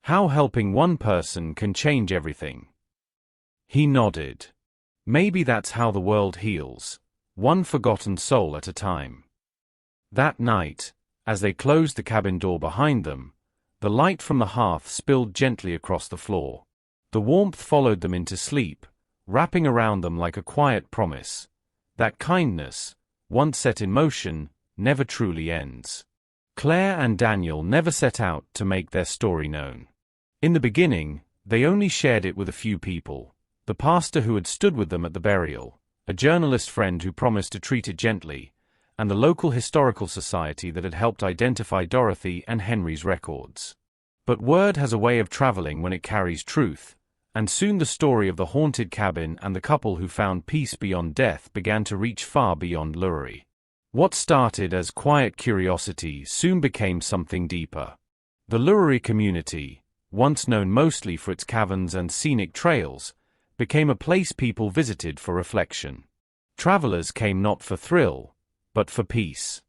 How helping one person can change everything." He nodded. "Maybe that's how the world heals, one forgotten soul at a time." That night, as they closed the cabin door behind them, the light from the hearth spilled gently across the floor. The warmth followed them into sleep, wrapping around them like a quiet promise that kindness, once set in motion, never truly ends. Claire and Daniel never set out to make their story known. In the beginning, they only shared it with a few people: the pastor who had stood with them at the burial, a journalist friend who promised to treat it gently, and the local historical society that had helped identify Dorothy and Henry's records. But word has a way of traveling when it carries truth, and soon the story of the haunted cabin and the couple who found peace beyond death began to reach far beyond Luray. What started as quiet curiosity soon became something deeper. The Luray community, once known mostly for its caverns and scenic trails, became a place people visited for reflection. Travelers came not for thrill, but for peace.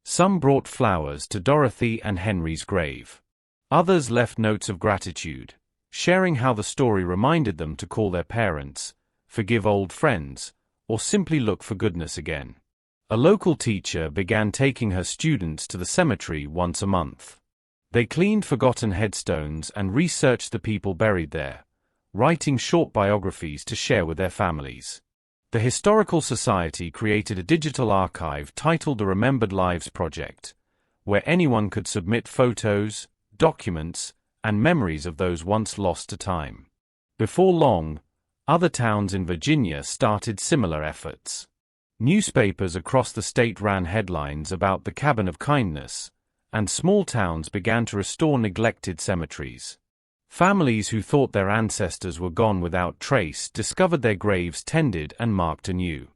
Some brought flowers to Dorothy and Henry's grave. Others left notes of gratitude, sharing how the story reminded them to call their parents, forgive old friends, or simply look for goodness again. A local teacher began taking her students to the cemetery once a month. They cleaned forgotten headstones and researched the people buried there, writing short biographies to share with their families. The Historical Society created a digital archive titled the Remembered Lives Project, where anyone could submit photos, documents, and memories of those once lost to time. Before long, other towns in Virginia started similar efforts. Newspapers across the state ran headlines about the Cabin of Kindness, and small towns began to restore neglected cemeteries. Families who thought their ancestors were gone without trace discovered their graves tended and marked anew.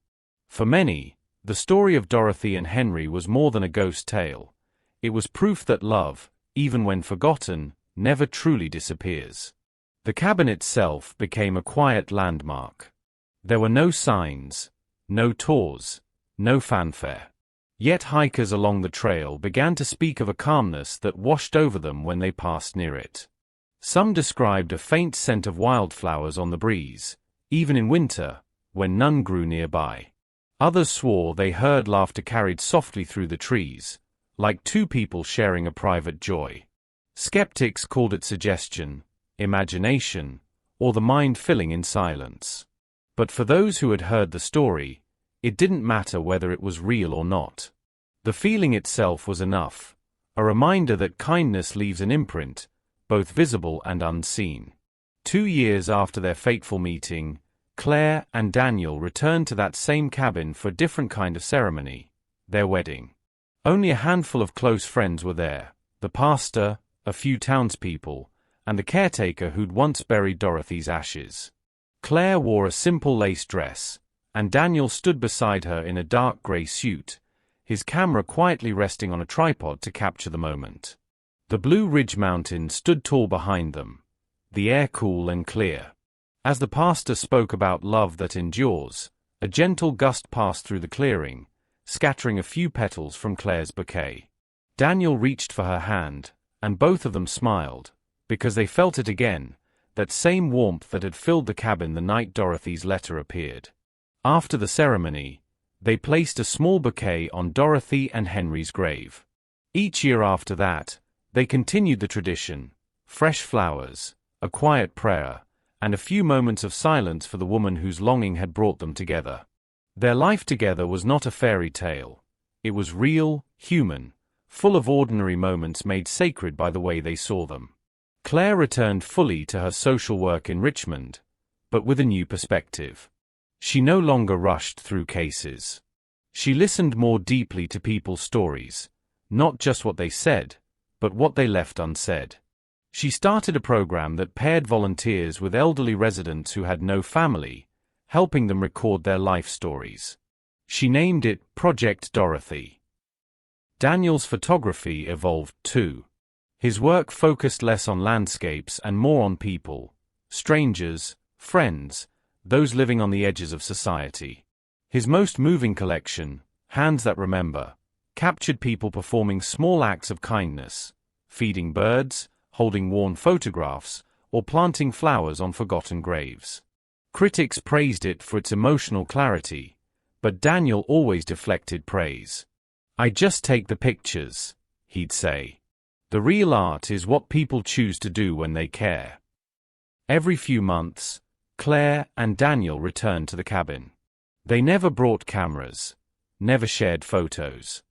For many, the story of Dorothy and Henry was more than a ghost tale. It was proof that love, even when forgotten, never truly disappears. The cabin itself became a quiet landmark. There were no signs, no tours, no fanfare. Yet hikers along the trail began to speak of a calmness that washed over them when they passed near it. Some described a faint scent of wildflowers on the breeze, even in winter, when none grew nearby. Others swore they heard laughter carried softly through the trees, like two people sharing a private joy. Skeptics called it suggestion, imagination, or the mind filling in silence. But for those who had heard the story, it didn't matter whether it was real or not. The feeling itself was enough, A reminder that kindness leaves an imprint, both visible and unseen. 2 years after their fateful meeting, Claire and Daniel returned to that same cabin for a different kind of ceremony, their wedding. Only a handful of close friends were there, the pastor, a few townspeople, and the caretaker who'd once buried Dorothy's ashes. Claire wore a simple lace dress, and Daniel stood beside her in a dark grey suit, his camera quietly resting on a tripod to capture the moment. The Blue Ridge Mountains stood tall behind them, the air cool and clear. As the pastor spoke about love that endures, a gentle gust passed through the clearing, scattering a few petals from Claire's bouquet. Daniel reached for her hand, and both of them smiled, because they felt it again, that same warmth that had filled the cabin the night Dorothy's letter appeared. After the ceremony, they placed a small bouquet on Dorothy and Henry's grave. Each year after that, they continued the tradition: fresh flowers, a quiet prayer, and a few moments of silence for the woman whose longing had brought them together. Their life together was not a fairy tale. It was real, human, full of ordinary moments made sacred by the way they saw them. Claire returned fully to her social work in Richmond, but with a new perspective. She no longer rushed through cases. She listened more deeply to people's stories, not just what they said, but what they left unsaid. She started a program that paired volunteers with elderly residents who had no family, helping them record their life stories. She named it Project Dorothy. Daniel's photography evolved too. His work focused less on landscapes and more on people, strangers, friends, those living on the edges of society. His most moving collection, Hands That Remember, captured people performing small acts of kindness, feeding birds, holding worn photographs, or planting flowers on forgotten graves. Critics praised it for its emotional clarity, but Daniel always deflected praise. "I just take the pictures," he'd say. "The real art is what people choose to do when they care." Every few months, Claire and Daniel returned to the cabin. They never brought cameras, never shared photos.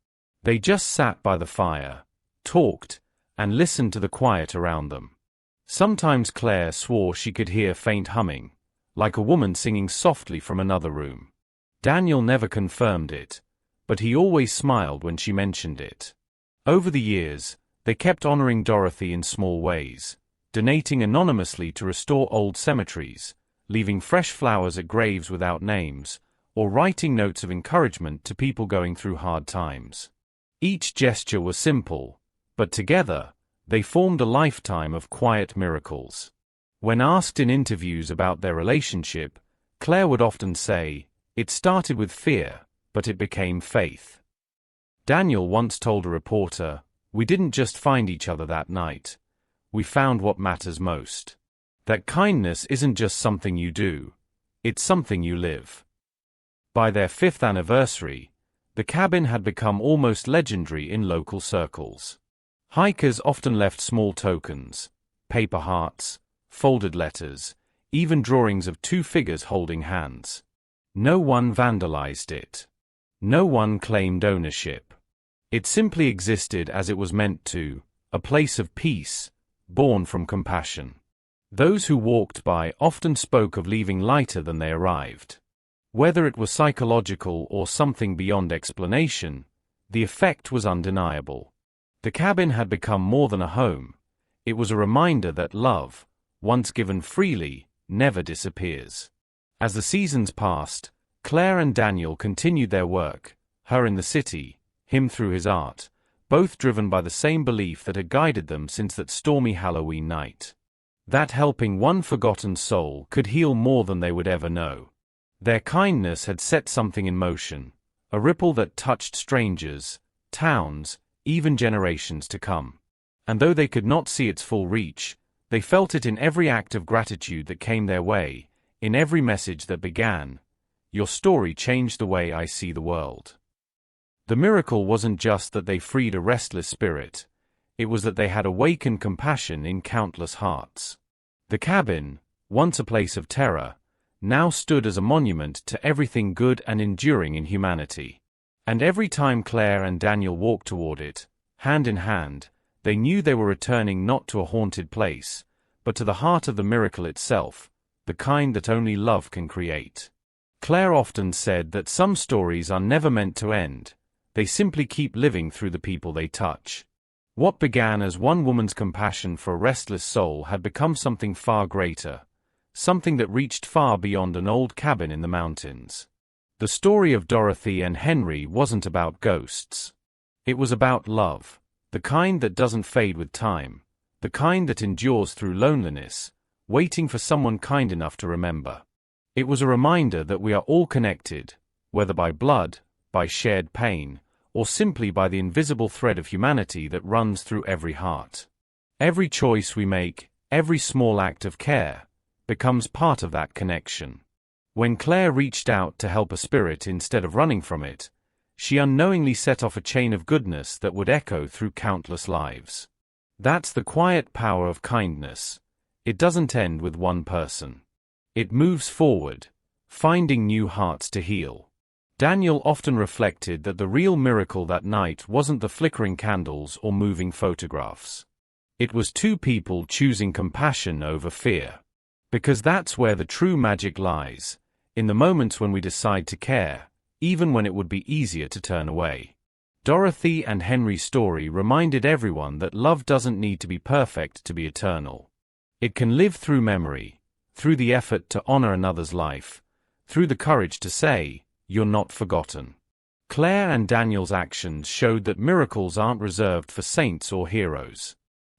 They just sat by the fire, talked, and listened to the quiet around them. Sometimes Claire swore she could hear faint humming, like a woman singing softly from another room. Daniel never confirmed it, but he always smiled when she mentioned it. Over the years, they kept honoring Dorothy in small ways, donating anonymously to restore old cemeteries, leaving fresh flowers at graves without names, or writing notes of encouragement to people going through hard times. Each gesture was simple, but together, they formed a lifetime of quiet miracles. When asked in interviews about their relationship, Claire would often say, "It started with fear, but it became faith." Daniel once told a reporter, "We didn't just find each other that night. We found what matters most. That kindness isn't just something you do, it's something you live." By their 5th anniversary, the cabin had become almost legendary in local circles. Hikers often left small tokens, paper hearts, folded letters, even drawings of 2 figures holding hands. No one vandalized it. No one claimed ownership. It simply existed as it was meant to, a place of peace, born from compassion. Those who walked by often spoke of leaving lighter than they arrived. Whether it was psychological or something beyond explanation, the effect was undeniable. The cabin had become more than a home. It was a reminder that love, once given freely, never disappears. As the seasons passed, Claire and Daniel continued their work, her in the city, him through his art, both driven by the same belief that had guided them since that stormy Halloween night. That helping one forgotten soul could heal more than they would ever know. Their kindness had set something in motion, a ripple that touched strangers, towns, even generations to come. And though they could not see its full reach, they felt it in every act of gratitude that came their way, in every message that began, "Your story changed the way I see the world." The miracle wasn't just that they freed a restless spirit, it was that they had awakened compassion in countless hearts. The cabin, once a place of terror, now stood as a monument to everything good and enduring in humanity. And every time Claire and Daniel walked toward it, Hand in hand, they knew they were returning not to a haunted place, but to the heart of the miracle itself, the kind that only love can create. Claire often said that some stories are never meant to end, they simply keep living through the people they touch. What began as one woman's compassion for a restless soul had become something far greater, something that reached far beyond an old cabin in the mountains. The story of Dorothy and Henry wasn't about ghosts. It was about love, the kind that doesn't fade with time, the kind that endures through loneliness, waiting for someone kind enough to remember. It was a reminder that we are all connected, whether by blood, by shared pain, or simply by the invisible thread of humanity that runs through every heart. Every choice we make, every small act of care, becomes part of that connection. When Claire reached out to help a spirit instead of running from it, she unknowingly set off a chain of goodness that would echo through countless lives. That's the quiet power of kindness. It doesn't end with one person. It moves forward, finding new hearts to heal. Daniel often reflected that the real miracle that night wasn't the flickering candles or moving photographs. It was two people choosing compassion over fear. Because that's where the true magic lies, in the moments when we decide to care, even when it would be easier to turn away. Dorothy and Henry's story reminded everyone that love doesn't need to be perfect to be eternal. It can live through memory, through the effort to honor another's life, through the courage to say, "You're not forgotten." Claire and Daniel's actions showed that miracles aren't reserved for saints or heroes.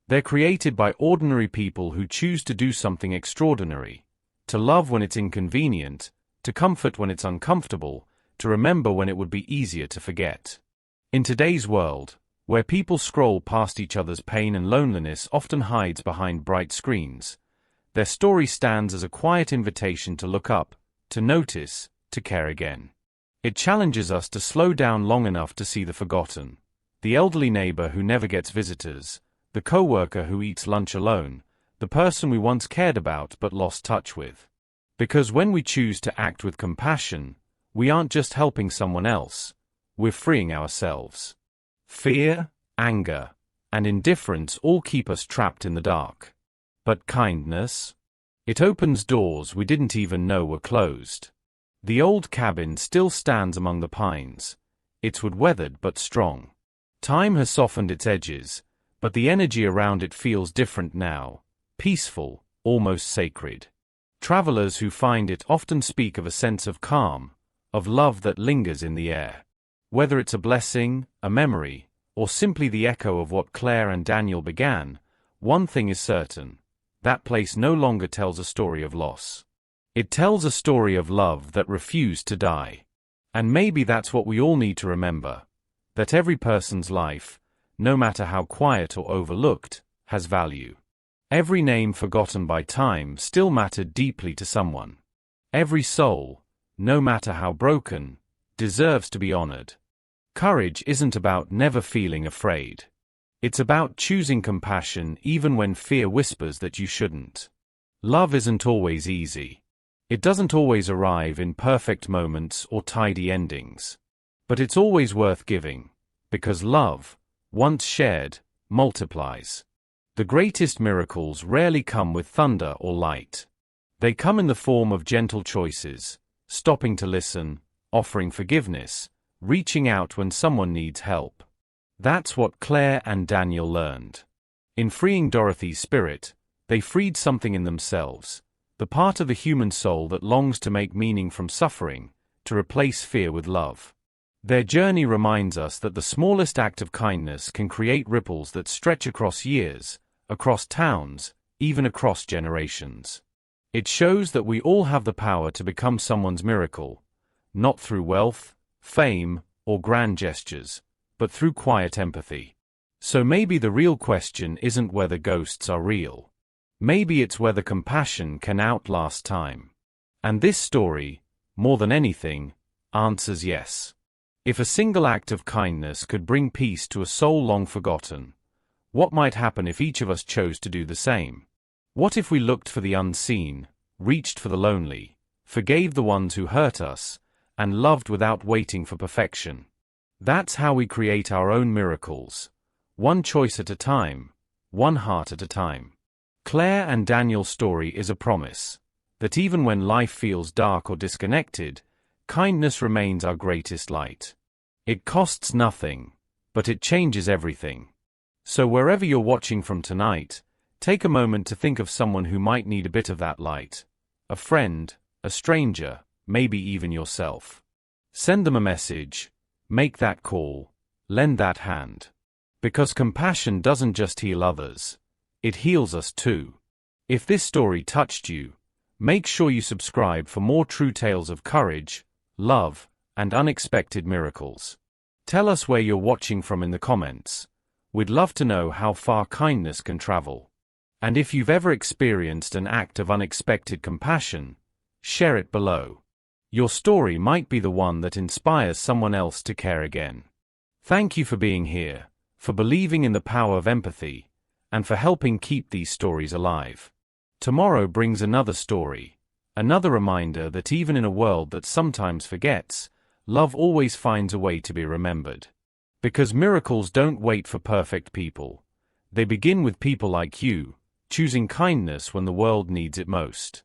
They're created by ordinary people who choose to do something extraordinary, to love when it's inconvenient, to comfort when it's uncomfortable, to remember when it would be easier to forget. In today's world, where people scroll past each other's pain and loneliness often hides behind bright screens, their story stands as a quiet invitation to look up, to notice, to care again. It challenges us to slow down long enough to see the forgotten, the elderly neighbor who never gets visitors, the coworker who eats lunch alone, the person we once cared about but lost touch with. Because when we choose to act with compassion, we aren't just helping someone else, we're freeing ourselves. Fear, anger, and indifference all keep us trapped in the dark. But kindness? It opens doors we didn't even know were closed. The old cabin still stands among the pines, its wood weathered but strong. Time has softened its edges, but the energy around it feels different now, peaceful, almost sacred. Travelers who find it often speak of a sense of calm, of love that lingers in the air. Whether it's a blessing, a memory, or simply the echo of what Claire and Daniel began, one thing is certain: that place no longer tells a story of loss. It tells a story of love that refused to die. And maybe that's what we all need to remember, that every person's life, no matter how quiet or overlooked, has value. Every name forgotten by time still mattered deeply to someone. Every soul, no matter how broken, deserves to be honored. Courage isn't about never feeling afraid. It's about choosing compassion even when fear whispers that you shouldn't. Love isn't always easy. It doesn't always arrive in perfect moments or tidy endings. But it's always worth giving, because love, once shared, multiplies. The greatest miracles rarely come with thunder or light. They come in the form of gentle choices, stopping to listen, offering forgiveness, reaching out when someone needs help. That's what Claire and Daniel learned. In freeing Dorothy's spirit, they freed something in themselves, the part of the human soul that longs to make meaning from suffering, to replace fear with love. Their journey reminds us that the smallest act of kindness can create ripples that stretch across years, across towns, even across generations. It shows that we all have the power to become someone's miracle, not through wealth, fame, or grand gestures, but through quiet empathy. So maybe the real question isn't whether ghosts are real. Maybe it's whether compassion can outlast time. And this story, more than anything, answers yes. If a single act of kindness could bring peace to a soul long forgotten, what might happen if each of us chose to do the same? What if we looked for the unseen, reached for the lonely, forgave the ones who hurt us, and loved without waiting for perfection? That's how we create our own miracles, one choice at a time, one heart at a time. Claire and Daniel's story is a promise that even when life feels dark or disconnected, kindness remains our greatest light. It costs nothing, but it changes everything. So wherever you're watching from tonight, take a moment to think of someone who might need a bit of that light. A friend, a stranger, maybe even yourself. Send them a message, make that call, lend that hand. Because compassion doesn't just heal others, it heals us too. If this story touched you, make sure you subscribe for more true tales of courage, love, and unexpected miracles. Tell us where you're watching from in the comments. We'd love to know how far kindness can travel. And if you've ever experienced an act of unexpected compassion, share it below. Your story might be the one that inspires someone else to care again. Thank you for being here, for believing in the power of empathy, and for helping keep these stories alive. Tomorrow brings another story, another reminder that even in a world that sometimes forgets, love always finds a way to be remembered. Because miracles don't wait for perfect people. They begin with people like you, choosing kindness when the world needs it most.